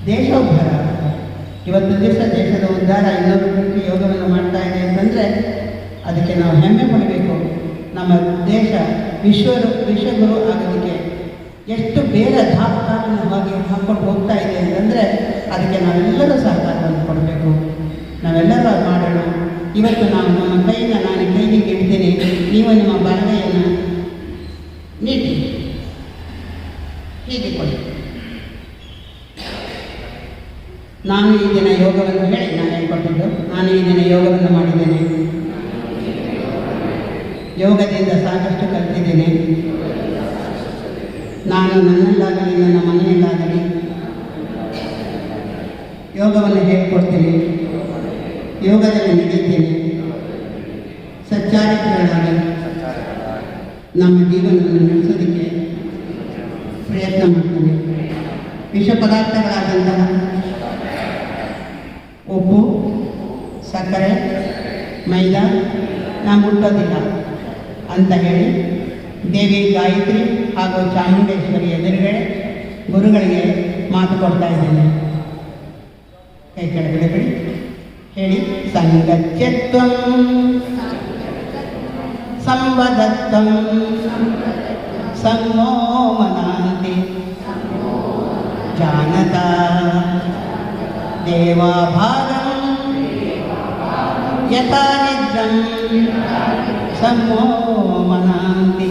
ದೇಶೋದ್ಧಾರ. ಇವತ್ತು ದಿವಸ ದೇಶದ ಉದ್ಧಾರ ಇನ್ನೊಂದು ರೀತಿ ಯೋಗವನ್ನು ಮಾಡ್ತಾ ಇದೆ ಅಂತಂದರೆ ಅದಕ್ಕೆ ನಾವು ಹೆಮ್ಮೆ ಪಡಬೇಕು. ನಮ್ಮ ದೇಶ ವಿಶ್ವಗುರು ಆಗೋದಕ್ಕೆ ಎಷ್ಟು ಬೇಗ ಧಾಪನ್ನು ಹಾಕ್ಕೊಂಡು ಹೋಗ್ತಾ ಇದೆ ಅಂತಂದರೆ ಅದಕ್ಕೆ ನಾವೆಲ್ಲರೂ ಸಹಕಾರವನ್ನು ಕೊಡಬೇಕು. ನಾವೆಲ್ಲರೂ ಅದು ಮಾಡೋಣ. ಇವತ್ತು ನಾವು ನಮ್ಮ ಕೈಯಿಂದ ನಾನು ಕೈಗೆ ಇಡ್ತೀನಿ, ನೀವು ನಿಮ್ಮ ಬಲಗೈಯನ್ನು ನೀಡಿ ಹೀಗೆ ಕೊಡಿ. ನಾನು ಈ ದಿನ ಯೋಗವನ್ನು ಹೇಳಿ ನಾನು ಹೇಳ್ಕೊಟ್ಟಿದ್ದು, ನಾನು ಈ ದಿನ ಯೋಗವನ್ನು ಮಾಡಿದ್ದೇನೆ, ಯೋಗದಿಂದ ಸಾಕಷ್ಟು ಕಲಿತಿದ್ದೇನೆ. ನಾನು ನನ್ನಲ್ಲಾಗಲಿ ನನ್ನ ಮನೆಯಲ್ಲಾಗಲಿ ಯೋಗವನ್ನು ಹೇಳಿಕೊಡ್ತೀನಿ, ಯೋಗದಲ್ಲಿ ನಡೀತೇನೆ. ಸಚ್ಚಾರಿತ್ರಗಳಾಗಿ ನಮ್ಮ ಜೀವನವನ್ನು ನಡೆಸೋದಕ್ಕೆ ಪ್ರಯತ್ನ ಮಾಡ್ತೇನೆ. ವಿಷ ಪದಾರ್ಥಗಳಾದಂತಹ ಉಪ್ಪು, ಸಕ್ಕರೆ, ಮೈದಾ ನಾವು ಮುಟ್ಟೋದಿಲ್ಲ ಅಂತ ಹೇಳಿ ದೇವಿ ಗಾಯತ್ರಿ ಹಾಗೂ ಚಾಮುಂಡೇಶ್ವರಿ ಎದುರುಗಡೆ ಗುರುಗಳಿಗೆ ಮಾತು ಕೊಡ್ತಾ ಇದ್ದೇನೆ. ಕೈ ಕೆಳಗಡೆ ಬಿಡಿ, ಹೇಳಿ. ಸಂಗತ್ಯತ್ವಂ ಸಂವದತ್ವಂ ಸಂಗೋ ಮನಾಂತಿ ಜಾನತಾ ದೇವಾಭಾಗಂ ಯಥಾ ನಿದ್ರಂ ಸಂಗೋ ಮನಾಂತಿ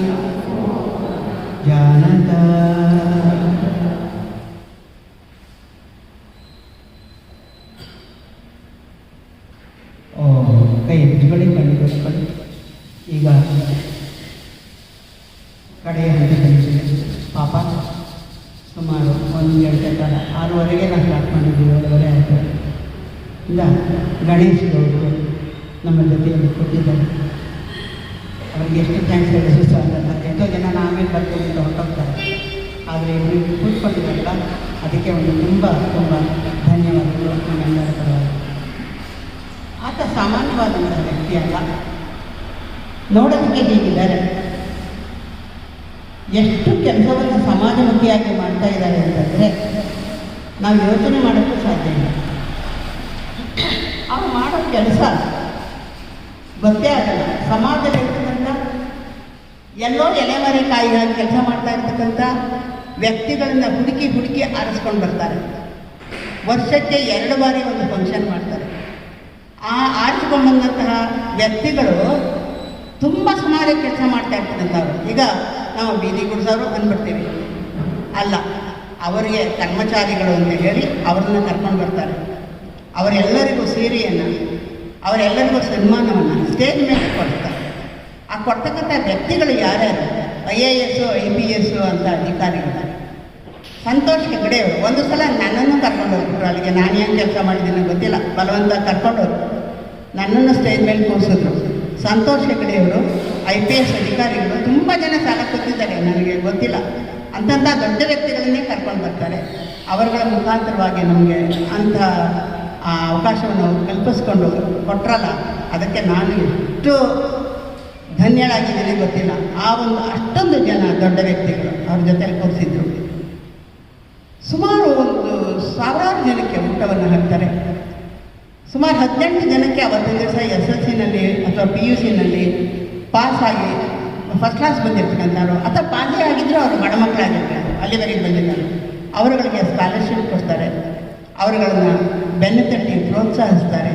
ಜಾನತಾ. ಕೈ ಎತ್ತುಕೊಳ್ಳಿ, ಕಣ್ಣು ತೋರಿಸ್ಕೊಳ್ಳಿ. ಈಗ ಕಡೆಯ ಹಂತದಲ್ಲಿ ಪಾಪ ಸುಮಾರು 1-2 ಕಾಲ 6:30ಗೆ ನಾವು ಸ್ಟಾರ್ಟ್ ಮಾಡಿದ್ದೀವಿ. 7:30 ಆಯಿತು. ಇಲ್ಲ, ಗಣೇಶ್ ಗೌಡರು ನಮ್ಮ ಜೊತೆಯಲ್ಲಿ ಕೊಟ್ಟಿದ್ದಾರೆ. ಅವರಿಗೆ ಎಷ್ಟು ಥ್ಯಾಂಕ್ಸ್ ಹೇಳಿ ಸಾಲಲ್ಲ. ಎಷ್ಟೋ ಜನ ಆಮೇಲೆ ಬರ್ತೀವಿ ಅಂತ ಹೊರಟೋಗ್ತಾರೆ, ಆದರೆ ಇವರು ಕೂತ್ಕೊಂಡಿದ್ದಾರಲ್ಲ ಅದಕ್ಕೆ ಒಂದು ತುಂಬ ಧನ್ಯವಾದಗಳು ನಮ್ಮೆಲ್ಲರ ಪರವಾಗಿ. ಆತ ಸಾಮಾನ್ಯವಾದಂಥ ವ್ಯಕ್ತಿ ಅಲ್ಲ, ನೋಡೋದಕ್ಕೆ ಹೀಗಿದ್ದಾರೆ. ಎಷ್ಟು ಕೆಲಸವನ್ನು ಸಮಾಜಮುಖಿಯಾಗಿ ಮಾಡ್ತಾ ಇದ್ದಾರೆ ಅಂತಂದರೆ ನಾವು ಯೋಚನೆ ಮಾಡೋಕ್ಕೂ ಸಾಧ್ಯ ಇಲ್ಲ. ಅವ್ರು ಮಾಡೋ ಕೆಲಸ ಗೊತ್ತೇ ಆಗಲ್ಲ. ಸಮಾಜದಲ್ಲಿರ್ತಕ್ಕಂಥ ಎಲ್ಲೋ ಎಲೆಮರೆ ಕಾಯಿಗಾಗಿ ಕೆಲಸ ಮಾಡ್ತಾ ಇರ್ತಕ್ಕಂಥ ವ್ಯಕ್ತಿಗಳನ್ನ ಹುಡುಕಿ ಆರಿಸ್ಕೊಂಡು ಬರ್ತಾರೆ. ವರ್ಷಕ್ಕೆ 2 ಬಾರಿ ಒಂದು ಫಂಕ್ಷನ್ ಮಾಡ್ತಾರೆ. ಆ ಆರಿಸ್ಕೊಂಡ್ಬಂದಂತಹ ವ್ಯಕ್ತಿಗಳು ತುಂಬ ಸಮಾಜ ಕೆಲಸ ಮಾಡ್ತಾ ಇರ್ತಕ್ಕಂಥವ್ರು. ಈಗ ನಾವು ಬೀದಿ ಗುಡಿಸೋರು ಅಂದ್ಬಿಡ್ತೀವಿ, ಅಲ್ಲ, ಅವರಿಗೆ ಕರ್ಮಚಾರಿಗಳು ಅಂತ ಹೇಳಿ ಅವ್ರನ್ನ ಕರ್ಕೊಂಡು ಬರ್ತಾರೆ. ಅವರೆಲ್ಲರಿಗೂ ಸೀರೆಯನ್ನು, ಅವರೆಲ್ಲರಿಗೂ ಸನ್ಮಾನವನ್ನು ಸ್ಟೇಜ್ ಮೇಲೆ ಕೊಡ್ತಾರೆ. ಆ ಕೊಡ್ತಕ್ಕಂಥ ವ್ಯಕ್ತಿಗಳು ಯಾರ್ಯಾರು? IAS, IPS ಅಂತ ಅಧಿಕಾರಿಗಳು. ಸಂತೋಷ್ ಹೆಗಡೆ ಅವರು ಒಂದು ಸಲ ನನ್ನನ್ನು ಕರ್ಕೊಂಡು ಹೋಗ್ಬಿಟ್ರು. ಅಲ್ಲಿಗೆ ನಾನೇನು ಕೆಲಸ ಮಾಡಿದ್ದೀನಿ ಗೊತ್ತಿಲ್ಲ, ಬಲವಂತ ಕರ್ಕೊಂಡವರು ನನ್ನನ್ನು ಸ್ಟೇಜ್ ಮೇಲೆ ಕೂರಿಸಿದ್ರು. ಸಂತೋಷ್ ಹೆಗಡೆ ಅವರು IPS ಅಧಿಕಾರಿಗಳು. ತುಂಬ ಜನ ಸಾಲ ಕೊಟ್ಟಿದ್ದಾರೆ, ನನಗೆ ಗೊತ್ತಿಲ್ಲ. ಅಂಥ ದೊಡ್ಡ ವ್ಯಕ್ತಿಗಳನ್ನೇ ಕರ್ಕೊಂಡು ಬರ್ತಾರೆ. ಅವರುಗಳ ಮುಖಾಂತರವಾಗಿ ನಮಗೆ ಅಂಥ ಆ ಅವಕಾಶವನ್ನು ಕಲ್ಪಿಸ್ಕೊಂಡು ಕೊಟ್ಟರಲ್ಲ, ಅದಕ್ಕೆ ನಾನು ಎಷ್ಟು ಧನ್ಯಳಾಗಿದ್ದೀನಿ ಗೊತ್ತಿಲ್ಲ. ಆ ಒಂದು ಅಷ್ಟೊಂದು ಜನ ದೊಡ್ಡ ವ್ಯಕ್ತಿಗಳು ಅವ್ರ ಜೊತೆಲಿ ಕೂರಿಸಿದ್ರು. ಸುಮಾರು ಒಂದು 1000 ಜನಕ್ಕೆ ಊಟವನ್ನು ಹಾಕ್ತಾರೆ. ಸುಮಾರು 18 ಜನಕ್ಕೆ ಅವತ್ತಿನ ದಿವಸ SSLCನಲ್ಲಿ ಅಥವಾ PUCನಲ್ಲಿ ಪಾಸಾಗಿ ಫಸ್ಟ್ ಕ್ಲಾಸ್ ಬಂದಿರ್ತಕ್ಕಂಥವ್ರು ಅಥವಾ ಪಾಸೇ ಆಗಿದ್ದರೂ ಅವರು ಬಡ ಮಕ್ಕಳಾಗಿರ್ತಾರೆ, ಅಲ್ಲಿವರೆಗೆ ಬಂದಿದ್ದಾರೆ. ಅವರುಗಳಿಗೆ ಸ್ಕಾಲರ್ಶಿಪ್ ಕೊಡ್ತಾರೆ, ಅವರುಗಳನ್ನು ಬೆನ್ನು ತಟ್ಟಿ ಪ್ರೋತ್ಸಾಹಿಸ್ತಾರೆ.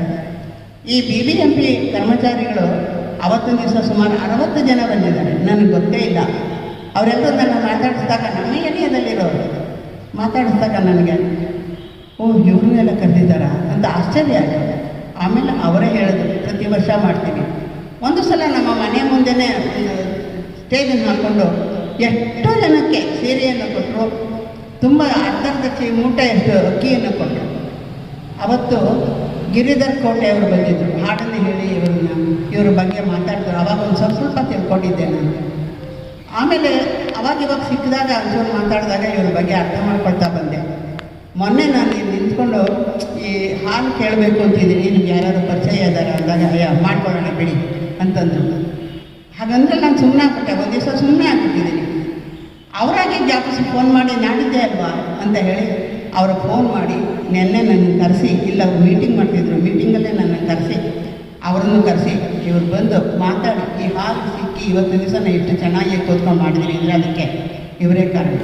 ಈ BBMP ಕರ್ಮಚಾರಿಗಳು ಅವತ್ತಿನ ದಿವಸ ಸುಮಾರು 60 ಜನ ಬಂದಿದ್ದಾರೆ. ನನಗೆ ಗೊತ್ತೇ ಇಲ್ಲ. ಅವರೆಲ್ಲರೂ ನನ್ನ ಮಾತಾಡಿಸಿದಾಗ, ನಮ್ಮ ಏರಿಯಾದಲ್ಲಿರೋರು ಮಾತಾಡಿಸಿದಾಗ ನನಗೆ ಇವ್ರನ್ನೆಲ್ಲ ಕರೆದಿದ್ದಾರಾ ಅಂತ ಆಶ್ಚರ್ಯ ಆಯಿತು. ಆಮೇಲೆ ಅವರೇ ಹೇಳಿದ್ರು, ಪ್ರತಿ ವರ್ಷ ಮಾಡ್ತೀವಿ. ಒಂದು ಸಲ ನಮ್ಮ ಮನೆ ಮುಂದೆನೇ ಒಂದು ಸ್ಟೇಜನ್ನು ಹಾಕ್ಕೊಂಡು ಎಷ್ಟೋ ಜನಕ್ಕೆ ಸೀರೆಯನ್ನು ಕೊಟ್ಟರು. ತುಂಬ ಅರ್ಧರ್ಧ ಮೂಟೆಯಷ್ಟು ಅಕ್ಕಿಯನ್ನು ಕೊಟ್ಟರು. ಅವತ್ತು ಗಿರಿಧರ್ ಕೋಟೆ ಅವರು ಬಂದಿದ್ದರು. ಹಾಡನ್ನು ಹೇಳಿ ಇವ್ರ ಬಗ್ಗೆ ಮಾತಾಡಿದ್ರು. ಅವಾಗ ಒಂದು ಸ್ವಲ್ಪ ತಿಳ್ಕೊಂಡಿದ್ದೆ ನಾನು. ಆಮೇಲೆ ಇವಾಗ ಸಿಕ್ಕಿದಾಗ ಒಂಚೂರು ಮಾತಾಡಿದಾಗ ಇವ್ರ ಬಗ್ಗೆ ಅರ್ಥ ಮಾಡ್ಕೊಳ್ತಾ ಬಂದೆ. ಮೊನ್ನೆ ನಾನು ಇಲ್ಲಿ ನಿಂತ್ಕೊಂಡು ಈ ಹಾಲು ಕೇಳಬೇಕು ಅಂತಿದ್ದೀನಿ, ನಿಮ್ಗೆ ಯಾರಾದ್ರು ಪರಿಚಯ ಇದ್ದಾರೆ ಅಂದಾಗ ಮಾಡ್ಕೊಳ್ಳೋಣ ಬಿಡಿ ಅಂತಂದರು. ಹಾಗಂದ್ರೆ ನಾನು ಸುಮ್ಮನೆ ಆಗ್ಬಿಟ್ಟೆ. ಒಂದು ದಿವಸ ಸುಮ್ಮನೆ ಆಗ್ಬಿಟ್ಟಿದ್ದೀನಿ. ಅವರಾಗಿ ಜ್ಞಾಪಿಸಿ ಫೋನ್ ಮಾಡಿ ನಾಡಿದ್ದೆ ಅಲ್ವಾ ಅಂತ ಹೇಳಿ ಅವರು ಫೋನ್ ಮಾಡಿ ನೆನ್ನೆ ನನ್ನ ಕರೆಸಿ, ಇಲ್ಲ ಅವ್ರು ಮೀಟಿಂಗ್ ಮಾಡ್ತಿದ್ರು, ಮೀಟಿಂಗಲ್ಲೇ ನನ್ನ ಕರೆಸಿ, ಅವರನ್ನು ಕರೆಸಿ ಇವ್ರು ಬಂದು ಮಾತಾಡಿ ಈ ಹಾಲು ಸಿಕ್ಕಿ ಇವತ್ತು ದಿವಸ ನಾನು ಎಷ್ಟು ಚೆನ್ನಾಗಿ ಕೂತ್ಕೊಂಡು ಮಾಡಿದ್ದೀನಿ ಅಂದರೆ ಅದಕ್ಕೆ ಇವರೇ ಕಾರಣ.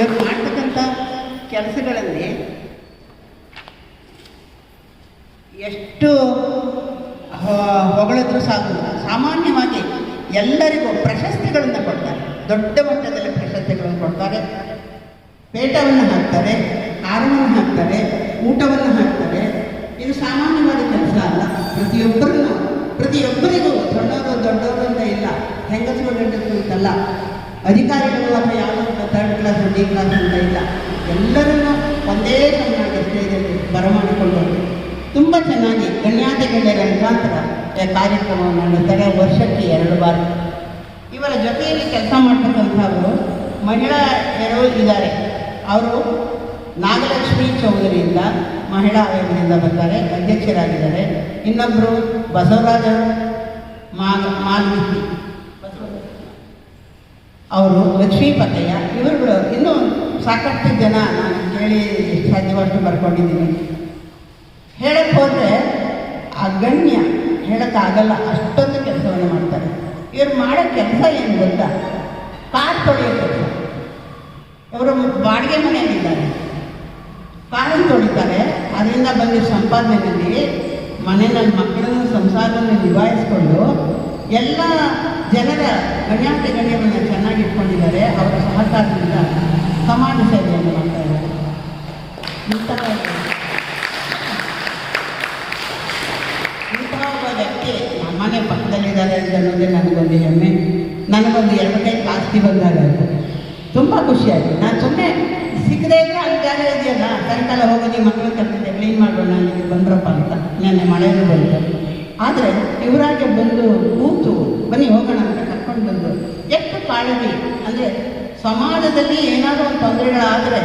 ಇವ್ರು ಮಾಡ್ತಕ್ಕಂಥ ಕೆಲಸಗಳಲ್ಲಿ ಎಷ್ಟು ಹೊಗಳಿದ್ರು ಸಾಕು. ಸಾಮಾನ್ಯವಾಗಿ ಎಲ್ಲರಿಗೂ ಪ್ರಶಸ್ತಿಗಳನ್ನು ಕೊಡ್ತಾರೆ, ದೊಡ್ಡ ಮಟ್ಟದಲ್ಲಿ ಪ್ರಶಸ್ತಿಗಳನ್ನು ಕೊಡ್ತಾರೆ, ಪೇಟವನ್ನು ಹಾಕ್ತಾರೆ, ಕಾರಣವನ್ನು ಹಾಕ್ತಾರೆ, ಊಟವನ್ನು ಹಾಕ್ತಾರೆ. ಇದು ಸಾಮಾನ್ಯವಾದ ಕೆಲಸ ಅಲ್ಲ. ಪ್ರತಿಯೊಬ್ಬರಿಗೂ ಸಣ್ಣವರು ದೊಡ್ಡವರು ಅಂತ ಇಲ್ಲ, ಹೆಂಗಸರು ಗಂಡಸರು ಅಂತಲ್ಲ, ಅಧಿಕಾರಿಗಳು ಅಥವಾ ಯಾವುದೋ ಥರ್ಡ್ ಕ್ಲಾಸ್ ಡಿ ಕ್ಲಾಸ್ ಅಂತ ಇಲ್ಲ, ಎಲ್ಲರನ್ನೂ ಒಂದೇ ಚೆನ್ನಾಗಿ ಸ್ಟೇಜಲ್ಲಿ ಬರಮಾಡಿಕೊಂಡು ತುಂಬ ಚೆನ್ನಾಗಿ ಗಣ್ಯಾತಿ ಗಣ್ಯರ ಮುಖಾಂತರ ಕಾರ್ಯಕ್ರಮವನ್ನು ನಡೆಸ್ತಾರೆ. ವರ್ಷಕ್ಕೆ 2 ಬಾರಿ. ಇವರ ಜೊತೆಯಲ್ಲಿ ಕೆಲಸ ಮಾಡ್ತಕ್ಕಂಥವರು ಮಹಿಳೆಯರು ಇದ್ದಾರೆ. ಅವರು ನಾಗಲಕ್ಷ್ಮಿ ಚೌಧರಿಯಿಂದ ಮಹಿಳಾ ಆಯೋಗದಿಂದ ಬರ್ತಾರೆ, ಅಧ್ಯಕ್ಷರಾಗಿದ್ದಾರೆ. ಇನ್ನೊಬ್ಬರು ಬಸವರಾಜ ಮಾಲ್ವಿತಿ, ಅವರು ಲಕ್ಷ್ಮೀಪತಯ್ಯ. ಇವರುಗಳು ಇನ್ನೂ ಸಾಕಷ್ಟು ಜನ ನಾನು ಕೇಳಿ ಸಾಧ್ಯವಷ್ಟು ಬರ್ಕೊಂಡಿದ್ದೀನಿ. ಹೇಳಕ್ಕೆ ಹೋದರೆ ಅಗಣ್ಯ, ಹೇಳೋಕ್ಕಾಗಲ್ಲ, ಅಷ್ಟೊಂದು ಕೆಲಸವನ್ನು ಮಾಡ್ತಾರೆ. ಇವ್ರು ಮಾಡೋ ಕೆಲಸ ಏನು ಗೊತ್ತಾ? ಕಾರ್ ತೊಳೆಯೋ ಕೆಲಸ. ಇವರು ಬಾಡಿಗೆ ಮನೆಯಲ್ಲಿದ್ದಾರೆ, ಕಾರನ್ನು ತೊಳಿತಾರೆ. ಅದರಿಂದ ಬಂದ ಸಂಪಾದನೆಯಲ್ಲಿ ಮನೆಯಲ್ಲಿ ಮಕ್ಕಳನ್ನು ಸಂಸಾರವನ್ನು ನಿಭಾಯಿಸಿಕೊಂಡು ಎಲ್ಲ ಜನರ ಗಣ್ಯಾತಿ ಗಣ್ಯರನ್ನು ಚೆನ್ನಾಗಿ ಇಟ್ಕೊಂಡಿದ್ದಾರೆ. ಅವರ ಸಹಕಾರದಿಂದ ಸಮಾಜ ಸೇವೆಯನ್ನು ಮಾಡ್ತಾ ಇದ್ದಾರೆ. ಇಂತಹ ಒಬ್ಬ ವ್ಯಕ್ತಿ ನಮ್ಮನೆ ಪಕ್ಕದಲ್ಲಿದ್ದಾರೆ ಅಂತ ಅನ್ನೋದೇ ನನಗೊಂದು ಹೆಮ್ಮೆ. ನನಗೊಂದು 2 ಕೈ ಜಾಸ್ತಿ ಬಂದಾಗ ತುಂಬ ಖುಷಿಯಾಗಿ, ನಾನು ಸುಮ್ಮನೆ ಸಿಗದೇ ಇದ್ರೆ ಅಲ್ಲಿ ಜಾಗ ಇದೆಯಲ್ಲ, ಸಾಯಂಕಾಲ ಹೋಗೋದು ಮಕ್ಕಳು ಕರ್ತಿದ್ದೆ, ಕ್ಲೀನ್ ಮಾಡೋಣ ಅಲ್ಲಿಗೆ ಬಂದ್ರಪ್ಪ ಅಂತ. ನೆನ್ನೆ ಮಳೆಯೂ ಬಂತು. ಆದರೆ ಇವರಾಗೆ ಬಂದು ಕೂತು ಬನ್ನಿ ಹೋಗೋಣ ಅಂತ ಕರ್ಕೊಂಡು ಬಂದು ಎಷ್ಟು ಕಾಳಜಿ ಅಂದರೆ, ಸಮಾಜದಲ್ಲಿ ಏನಾದರೂ ಒಂದು ತೊಂದರೆಗಳಾದರೆ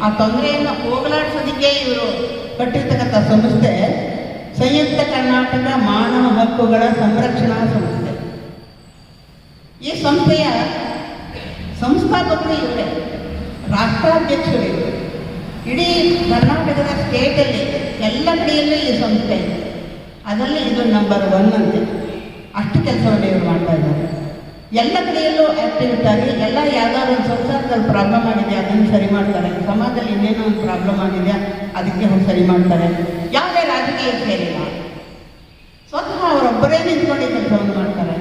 ಆ ತೊಂದರೆಯನ್ನು ಹೋಗಲಾಡಿಸೋದಕ್ಕೆ ಇವರು ಕಟ್ಟಿರ್ತಕ್ಕಂಥ ಸಂಸ್ಥೆ ಸಂಯುಕ್ತ ಕರ್ನಾಟಕ ಮಾನವ ಹಕ್ಕುಗಳ ಸಂರಕ್ಷಣಾ ಸಂಸ್ಥೆ. ಈ ಸಂಸ್ಥೆಯ ಸಂಸ್ಥಾಪಕರು ಇವರೇ, ರಾಷ್ಟ್ರಾಧ್ಯಕ್ಷರು ಇವರು. ಇಡೀ ಕರ್ನಾಟಕದ ಸ್ಟೇಟಲ್ಲಿ ಎಲ್ಲ ಕಡೆಯಲ್ಲೂ ಈ ಸಂಸ್ಥೆ ಇದೆ. ಅದರಲ್ಲಿ ಇದು ನಂಬರ್ 1 ಅಂತೆ. ಅಷ್ಟು ಕೆಲಸವನ್ನು ಇವರು ಮಾಡ್ತಾ ಇದ್ದಾರೆ. ಎಲ್ಲ ಕಡೆಯಲ್ಲೂ ಆ್ಯಕ್ಟಿವಿಟಿ ಆಗಿ ಎಲ್ಲ ಯಾವುದಾದ್ರು ಒಂದು ಸಂಸಾರದಲ್ಲಿ ಪ್ರಾಬ್ಲಮ್ ಆಗಿದೆ ಅದನ್ನು ಸರಿ ಮಾಡ್ತಾರೆ. ಸಮಾಜದಲ್ಲಿ ಇನ್ನೇನೋ ಒಂದು ಪ್ರಾಬ್ಲಮ್ ಆಗಿದೆ ಅದಕ್ಕೆ ಅವ್ರು ಸರಿ ಮಾಡ್ತಾರೆ. ಯಾವುದೇ ರಾಜಕೀಯ ಸೇರಿಲ್ಲ, ಸ್ವತಃ ಅವರೊಬ್ಬರೇ ನಿಂತ್ಕೊಂಡು ಕೆಲಸವನ್ನು ಮಾಡ್ತಾರೆ.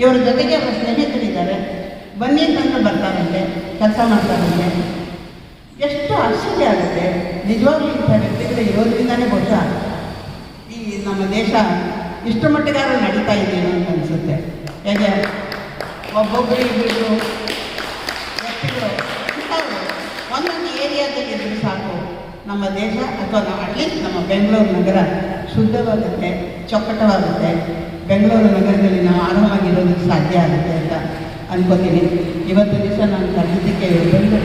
ಇವರ ಜೊತೆಗೆ ಅವರ ಸ್ನೇಹಿತರಿದ್ದಾರೆ, ಬನ್ನಿ ತಂದು ಬರ್ತಾರಂತೆ, ಕೆಲಸ ಮಾಡ್ತಾರಂತೆ. ಎಷ್ಟು ಆಶ್ಚರ್ಯ ಆಗುತ್ತೆ ನಿಜವಾಗ್ಲೂ. ಇಂಥ ವ್ಯಕ್ತಿಗಳು ಇರೋದ್ರಿಂದನೇ ಬಹುಶಃ ಈ ನಮ್ಮ ದೇಶ ಇಷ್ಟು ಮಟ್ಟಿಗಾದ್ರೂ ನಡೀತಾ ಇದೆಯೋ ಅಂತ ಅನಿಸುತ್ತೆ. ಹೇಗೆ ಒಬ್ಬೊಬ್ಬರು ಇಬ್ಬರು ವ್ಯಕ್ತಿಗಳು ಇಂಥವ್ರು ಒಂದೊಂದು ಏರಿಯಾದಲ್ಲಿ ಇದ್ರೆ ಸಾಕು, ನಮ್ಮ ದೇಶ ಅಥವಾ ಅಟ್ಲೀಸ್ಟ್ ನಮ್ಮ ಬೆಂಗಳೂರು ನಗರ ಶುದ್ಧವಾಗುತ್ತೆ, ಚೊಕ್ಕಟವಾಗುತ್ತೆ. ಬೆಂಗಳೂರು ನಗರದಲ್ಲಿ ನಾವು ಆರಾಮಾಗಿರೋದಕ್ಕೆ ಸಾಧ್ಯ ಆಗುತ್ತೆ ಅಂತ ಅನ್ಕೋತೀನಿ. ಇವತ್ತು ದಿವಸ ನಾನು ಕರ್ನಾಟಕಕ್ಕೆ ಬಂದು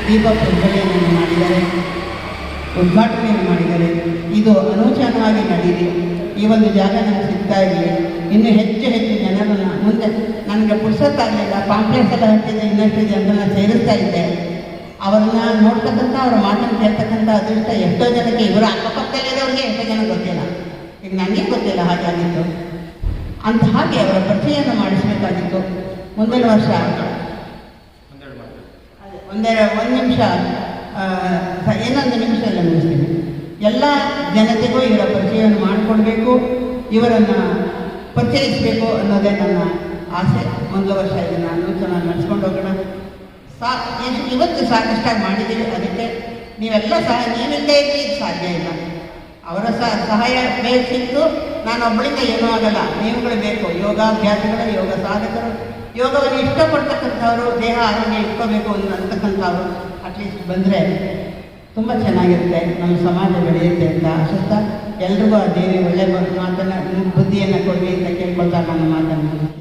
ದೀಪ ಪ್ರಜ್ವಲನೆಯನ್ನು ಮಾಡಿದ್ದಾರೆ, ಉದ್ಘಾಟನೆಯನ್ನು ಮಾಡಿದ್ದಾರೆ. ಇದು ಅನೂಚಾನವಾಗಿ ನಡೆಯಿರಿ. ಈ ಒಂದು ಜಾಗ ನನಗೆ ಸಿಗ್ತಾ ಇರಲಿ, ಇನ್ನೂ ಹೆಚ್ಚು ಹೆಚ್ಚು ಜನರನ್ನು ಮುಂದೆ. ನನಗೆ ಪುರ್ಸೊತ್ತಾಗಲಿಲ್ಲ, ಪಾಂಪ್ಲೆಟ್ಸ್ ಎಲ್ಲ ಹಂಚಿದೆ, ಇನ್ನಷ್ಟು ಜನರನ್ನು ಸೇರಿಸ್ತಾ ಇದ್ದೆ. ಅವರನ್ನ ನೋಡ್ತಕ್ಕಂಥ, ಅವ್ರ ಮಾತನ್ನು ಕೇಳ್ತಕ್ಕಂಥ ಅದೃಷ್ಟ ಎಷ್ಟೋ ಜನಕ್ಕೆ, ಇವರ ಅಕ್ಕಪಕ್ಕದಲ್ಲಿರೋರಿಗೆ ಎಷ್ಟೋ ಜನ ಗೊತ್ತಿಲ್ಲ. ಈಗ ನನಗೆ ಗೊತ್ತಿಲ್ಲ ಹಾಗಾಗಿತ್ತು ಅಂತ. ಹಾಗೆ ಅವರ ಪರಿಚಯವನ್ನು ಮಾಡಿಸಬೇಕಾಗಿತ್ತು. ಮುಂದಿನ ವರ್ಷ ಒಂದು ನಿಮಿಷ, ಇನ್ನೊಂದು ನಿಮಿಷ ಎಲ್ಲ ಮುಗಿಸ್ತೀನಿ. ಎಲ್ಲ ಜನತೆಗೂ ಇವರ ಪರಿಚಯವನ್ನು ಮಾಡಿಕೊಡ್ಬೇಕು, ಇವರನ್ನು ಪರಿಚಯಿಸಬೇಕು ಅನ್ನೋದೇ ನನ್ನ ಆಸೆ. ಮುಂದಿನ ವರ್ಷ ಇದನ್ನು ನೂತನ ನಡೆಸ್ಕೊಂಡು ಹೋಗೋಣ. ಇವತ್ತು ಸಾಕಷ್ಟಾಗಿ ಮಾಡಿದ್ದೀವಿ, ಅದಕ್ಕೆ ನೀವೆಲ್ಲ ನೀವಿಲ್ಲದೆ ಇದ್ರೆ ಇದು ಸಾಧ್ಯ ಇಲ್ಲ. ಅವರ ಸಹಾಯ ಬೇಕಿತ್ತು, ನಾನೊಬ್ಬಳಿಂದ ಏನೂ ಆಗಲ್ಲ, ನೀವುಗಳು ಬೇಕು. ಯೋಗಾಭ್ಯಾಸಗಳು, ಯೋಗ ಸಾಧಕರು, ಯೋಗವನ್ನು ಇಷ್ಟಪಡ್ತಕ್ಕಂಥವ್ರು, ದೇಹ ಆರೋಗ್ಯ ಇಟ್ಕೋಬೇಕು ಅಂತಕ್ಕಂಥವ್ರು ಅಟ್ಲೀಸ್ಟ್ ಬಂದರೆ ತುಂಬ ಚೆನ್ನಾಗಿರುತ್ತೆ, ನಮ್ಮ ಸಮಾಜ ಬೆಳೆಯುತ್ತೆ ಅಂತ ಆಶಿಸ್ತಾ ಎಲ್ರಿಗೂ ಆ ದೇವಿ ಒಳ್ಳೆ ಮಾತನ್ನು, ಬುದ್ಧಿಯನ್ನು ಕೊಡಲಿ ಅಂತ ಕೇಳ್ಕೊಳ್ತಾ ನನ್ನ ಮಾತನ್ನು